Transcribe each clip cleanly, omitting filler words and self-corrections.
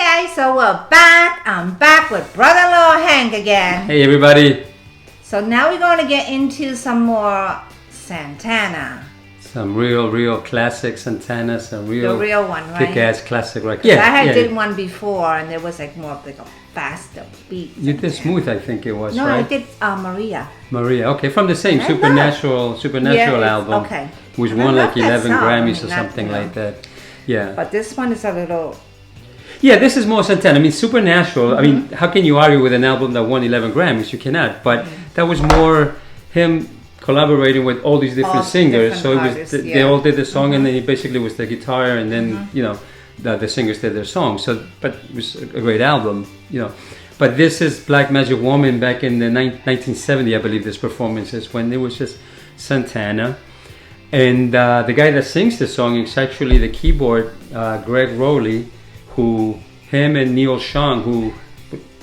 guys, so we're back. I'm back with brother-in-law Hank again. Hey everybody. So now we're going to get into some more Santana. Some real classic Santana, The real one, right? kick-ass classic record. Yeah, did one before and there was like more of like a faster beat. You did Smooth, I think it was, no, right? I did Maria. Maria, okay, from the same And Supernatural album. Okay. Which And I won love like that 11 song. Grammys or Not, something like that. Yeah. But this one is a little... Yeah, this is more Santana. I mean, Supernatural, I mean, how can you argue with an album that won 11 Grammys? You cannot. But that was more him collaborating with all these different singers. Different So it was artists, they all did the song, and then he basically was the guitar, and then, you know, the singers did their song. So, but it was a great album, you know. But this is Black Magic Woman back in the 1970, I believe, this performance is when it was just Santana. And the guy that sings the song is actually the keyboard, Greg Rowley, who him and Neil Sean, who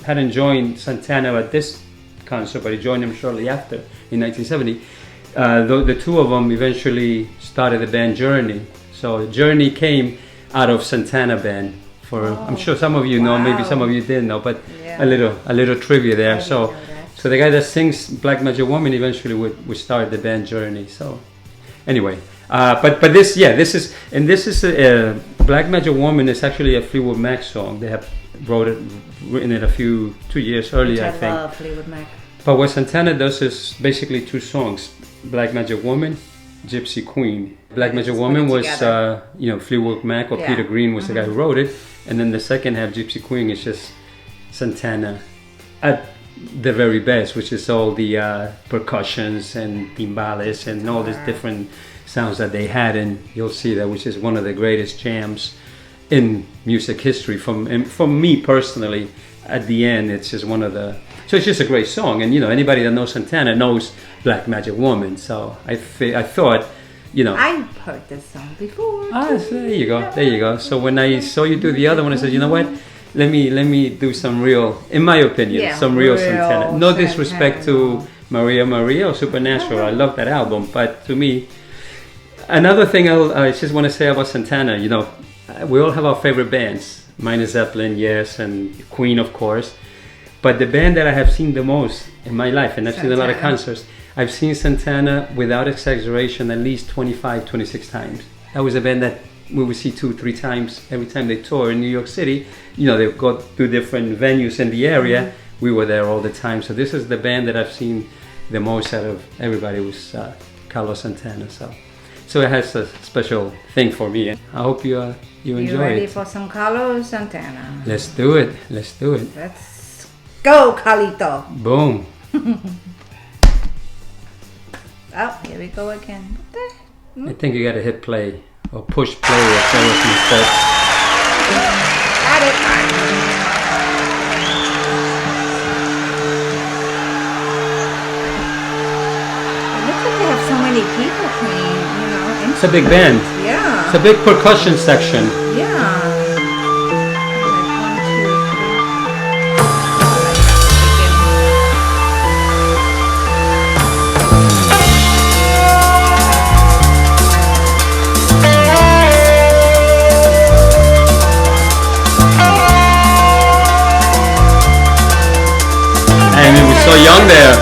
hadn't joined Santana at this concert, but he joined him shortly after in 1970. The two of them eventually started the band Journey. So Journey came out of Santana band. I'm sure some of you know, maybe some of you didn't know, but a little trivia there. So the guy that sings Black Magic Woman eventually would start the band Journey. So anyway, but this is Black Magic Woman is actually a Fleetwood Mac song. They have written it 2 years earlier, I think. I love Fleetwood Mac. But what Santana does is basically 2 songs: Black Magic Woman, Gypsy Queen. Black Magic Woman was Fleetwood Mac or Peter Green was the guy who wrote it, and then the second half, Gypsy Queen, is just Santana at the very best, which is all the percussions and timbales and all these different sounds that they had, and you'll see that, which is one of the greatest jams in music history. From me personally, at the end, it's just so it's just a great song, and you know, anybody that knows Santana knows Black Magic Woman. So I thought, you know, I've heard this song before. So there you go. So when I saw you do the other one, I said, you know what? Let me do some real, in my opinion, some real Santana. No disrespect to Maria or Supernatural. I love that album, but to me, another thing I just want to say about Santana, you know, we all have our favorite bands. Mine is Zeppelin, yes, and Queen, of course. But the band that I have seen the most in my life, and I've seen a lot of concerts, I've seen Santana, without exaggeration, at least 25, 26 times. That was a band that we would see 2-3 times every time they tour in New York City. You know, they go to different venues in the area. We were there all the time. So this is the band that I've seen the most out of everybody, was Carlos Santana. So it has a special thing for me. I hope you enjoy it. You ready for some Carlos Santana? Let's do it. Let's go, Carlito. Boom. Oh, here we go again. I think you gotta hit play or push play or something instead. Got it. It looks like they have so many people playing, you know. It's a big band. Yeah. It's a big percussion section. Yeah. So young there.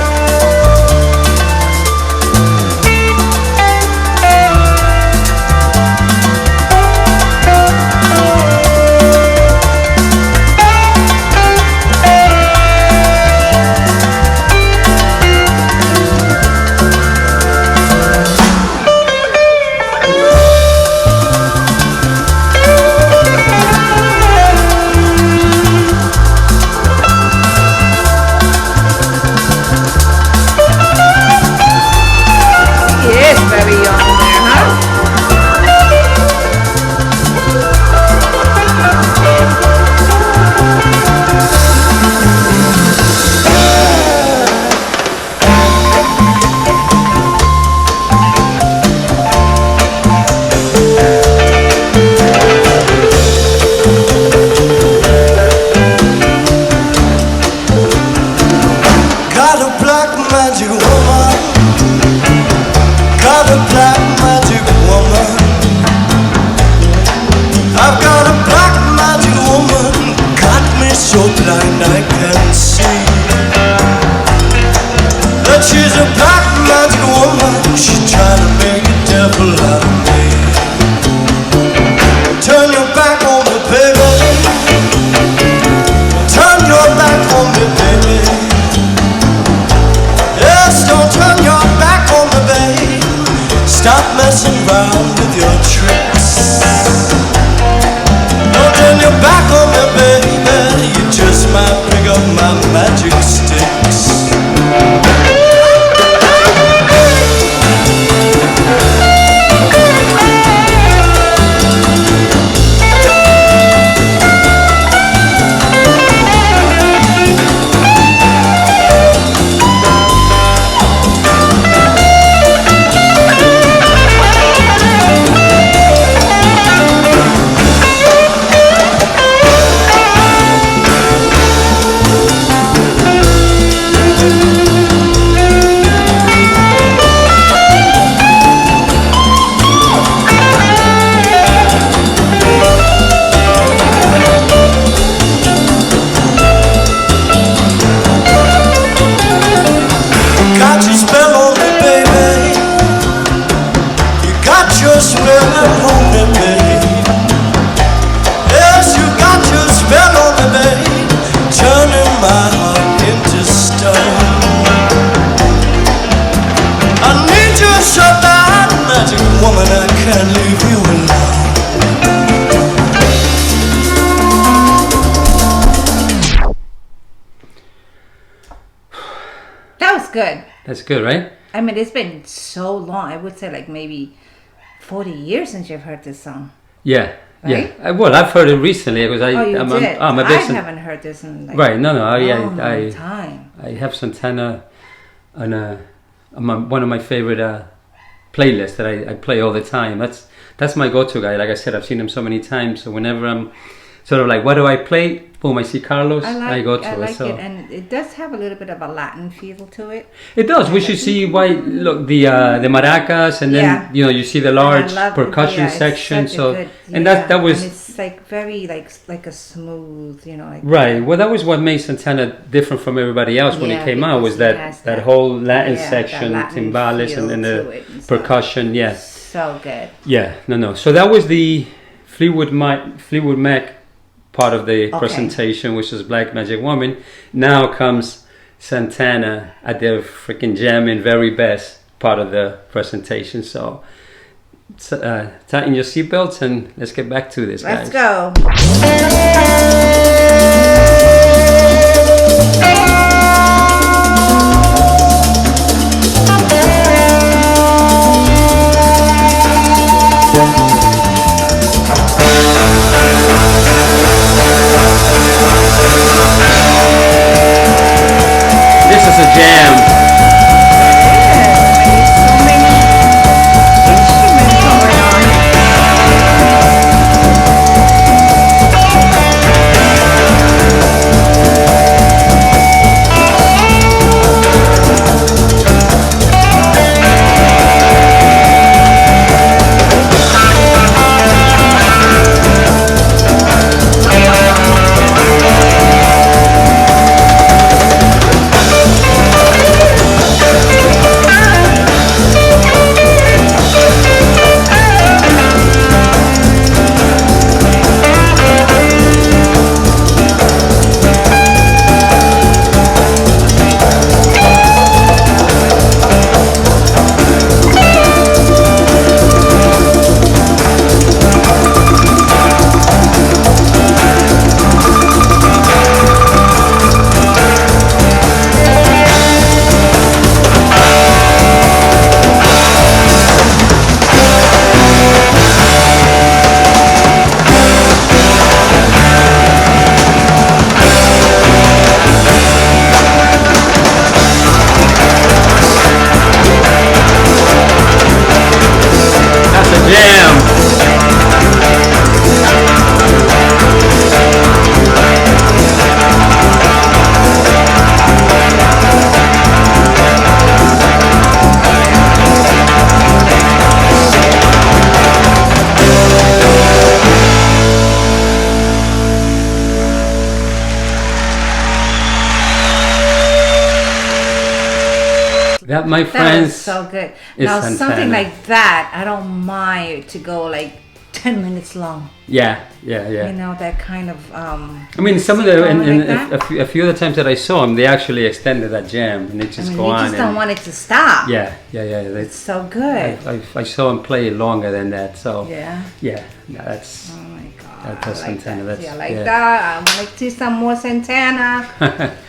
good. That's good, right? I mean, it's been so long. I would say like maybe 40 years since you've heard this song. Yeah. Right? Yeah. Well, I've heard it recently because Oh, you did? I'm a I big haven't heard this in like right. No. a long time. I have Santana on one of my favorite playlists that I play all the time. That's my go-to guy. Like I said, I've seen him so many times. So whenever I'm sort of like, what do I play? Boom, I see Carlos. I go to I like it. So it, and it does have a little bit of a Latin feel to it. it does. We should see why. Look, the maracas, and then you see the large percussion section. So and that was. And it's like very like a smooth, like right. Well, that was what made Santana different from everybody else when he came out. Was that whole Latin section, Latin timbales, and the percussion. Yeah. So good. Yeah. No. So that was the Fleetwood Mac part of the presentation, which is Black Magic Woman. Now comes Santana at their freaking jamming very best part of the presentation. So tighten your seatbelts and let's get back to this, guys. Let's go. This is a jam. That, my friends, that was so good. is Now Santana. something like that, I don't mind to go like 10 minutes long. Yeah. That kind of. I mean, some of the going like a few of the times that I saw them, they actually extended that jam and they just go you on. just don't want it to stop. Yeah. It's so good. I saw him play longer than that, so Yeah. that's. Oh my God. That's Santana. That. I like that. I want to see some more Santana.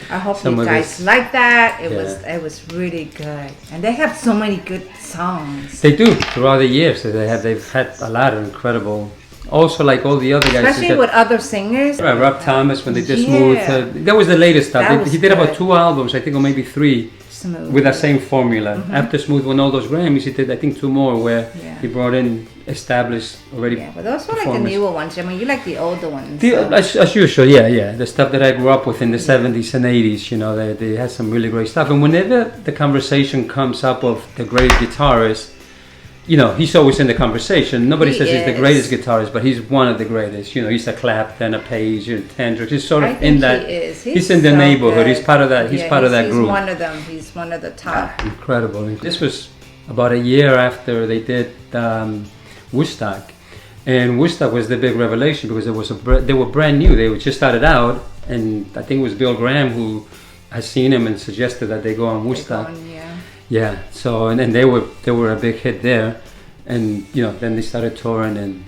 I hope Some you of guys this- like that. It Yeah. was really good, and they have so many good songs. They do throughout the years. They've had a lot of incredible. Also, like all the other guys, Especially with other singers. Rob Thomas when they did Yeah. Smooth. That was the latest stuff. That was He did about good. 2 albums, I think, or maybe 3. Smooth. With that same formula. After Smooth won all those Grammys, he did I think 2 more where he brought in established already. Yeah, but those were like the performers. newer ones. I mean, you like the older ones. As usual, yeah. The stuff that I grew up with in the 70s and 80s, they had some really great stuff. And whenever the conversation comes up of the great guitarist, he's always in the conversation. Nobody says he's the greatest guitarist, but he's one of the greatest. He's a Clapton, a Page, Hendrix. He's sort of in that. He is. He's in the so neighborhood. good. He's part of that. He's part of that group. He's one of them. He's one of the top. Incredible. This was about a year after they did Woodstock, and Woodstock was the big revelation because they were brand new. They just started out, and I think it was Bill Graham who has seen him and suggested that they go on Woodstock. Yeah. So and then they were a big hit there, and then they started touring, and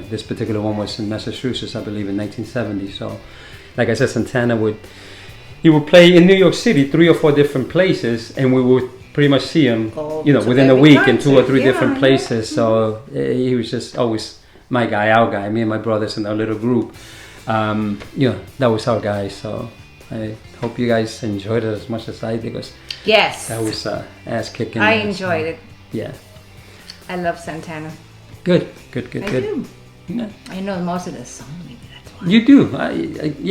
this particular one was in Massachusetts, I believe, in 1970. So, like I said, Santana would. he would play in New York City, 3 or 4 different places, and we would pretty much see him, Go you know, to within a every week in 2 or 3 concert. different Yeah, places. So he was just always my guy, our guy, me and my brothers in our little group. You know, that was our guy. So I hope you guys enjoyed it as much as I did, because Yes. that was ass kicking. I enjoyed it. Yeah. I love Santana. Good. I do. Yeah. I know most of the songs, maybe that's why. You do,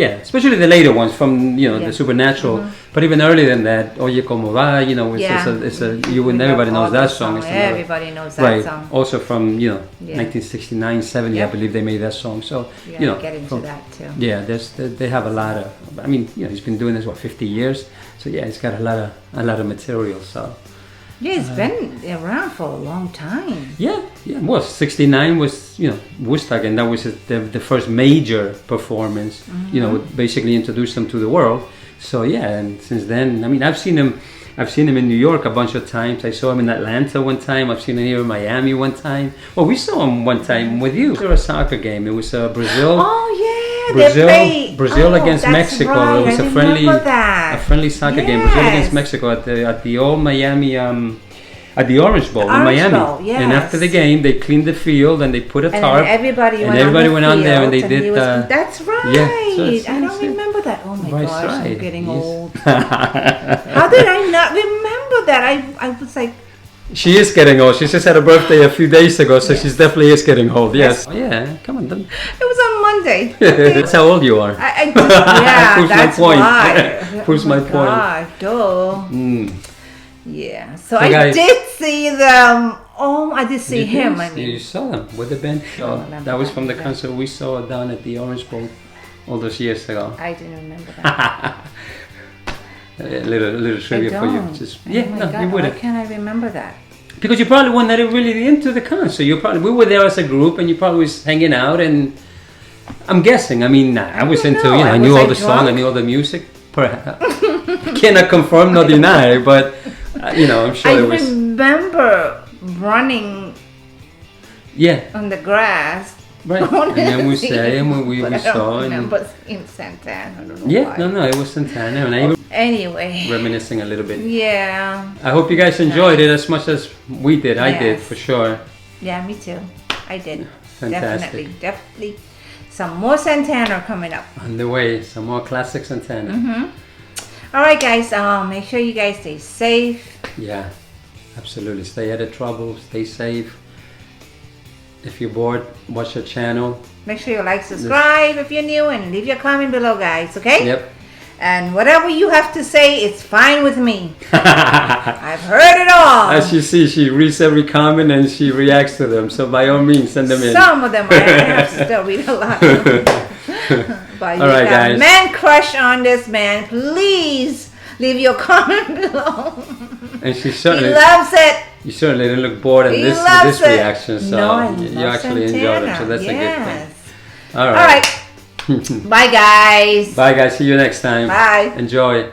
yeah, especially the later ones from, you know, Yeah. the Supernatural, but even earlier than that, Oye Como Va, you know, it's a you and We everybody love knows all that the song. songs. It's another- Everybody knows that right, song. also from, you know, Yeah. 1969, 70, I Yep. believe they made that song. So, Yeah, you know, get into from- that too. yeah, they have a lot of, I mean, you know, he's been doing this, what, 50 years? So yeah, he's got a lot of material, so. Yeah, it's been around for a long time. Yeah. Well, 69 was, you know, Woodstock, and that was the first major performance, you know, basically introduced him to the world. So yeah, and since then, I mean, I've seen him in New York a bunch of times. I saw him in Atlanta one time. I've seen him here in Miami one time. Well, we saw him one time with you. It was a soccer game. It was Brazil. Oh yeah, Brazil, they played. Brazil Oh, against that's Mexico. right. It was I a friendly remember that. soccer game. Brazil against Yes. Mexico at the old Miami at the Orange Bowl in Orange Miami. Bowl, yes. And after the game, they cleaned the field and they put a And tarp. everybody and went everybody on the went on there and they field did. he was- that's right. yeah, so it's- I don't it's- remember that. Oh my Right, gosh, I'm right. getting Yes. old. How did I not remember that? I was like, She is getting old. She just had a birthday a few days ago, so she's definitely is getting old. Yes. Yes. Oh, yeah, come on. Then. it was on Monday. That's how old you are. I just, yeah, Proves my that's point. why. Proves Oh my point. gosh, duh. Mm. Yeah. So So I guys- did see them. Oh, I did see You him. did? I mean, You saw them with the band. Oh, remember that was that, from the yeah. concert we saw down at the Orange Bowl all those years ago. I didn't remember that. A little I trivia for you. don't. Just Oh yeah, my no, God, you why wouldn't. can't I remember that? Because you probably weren't really into the concert. We were there as a group, and you probably was hanging out. And I'm guessing. I mean, I was don't into. know. You know, I Was knew I all the song. I drunk? knew all the music. Perhaps cannot confirm nor deny, but you know, I'm sure I it was. remember running Yeah, on the grass. right. And then we say, and we But I saw, don't and remember in Santana. I don't know yeah, why. no, it was Santana, and I even Anyway, reminiscing a little bit. yeah, I hope you guys enjoyed it as much as we did. I did Yes. for sure. yeah, me too. I did. Fantastic. Definitely. Some more Santana coming up. On the way, some more classic Santana. All right, guys. Make sure you guys stay safe. Yeah, absolutely. Stay out of trouble. Stay safe. If you're bored, watch our channel. Make sure you like, subscribe if you're new, and leave your comment below, guys. Okay? Yep. And whatever you have to say, it's fine with me. I've heard it all. As you see, she reads every comment and she reacts to them. So by all means, send them in. Some of them I have to still read a lot. But you All right, got guys. man crush on this man. Please leave your comment below. And she He certainly, loves it. you certainly didn't look bored in He this loves it. reaction. So No, I you love actually enjoyed it. So Santana. that's a good thing. Yes. All All right. right. Bye, guys. Bye, guys. See you next time. Bye. Enjoy.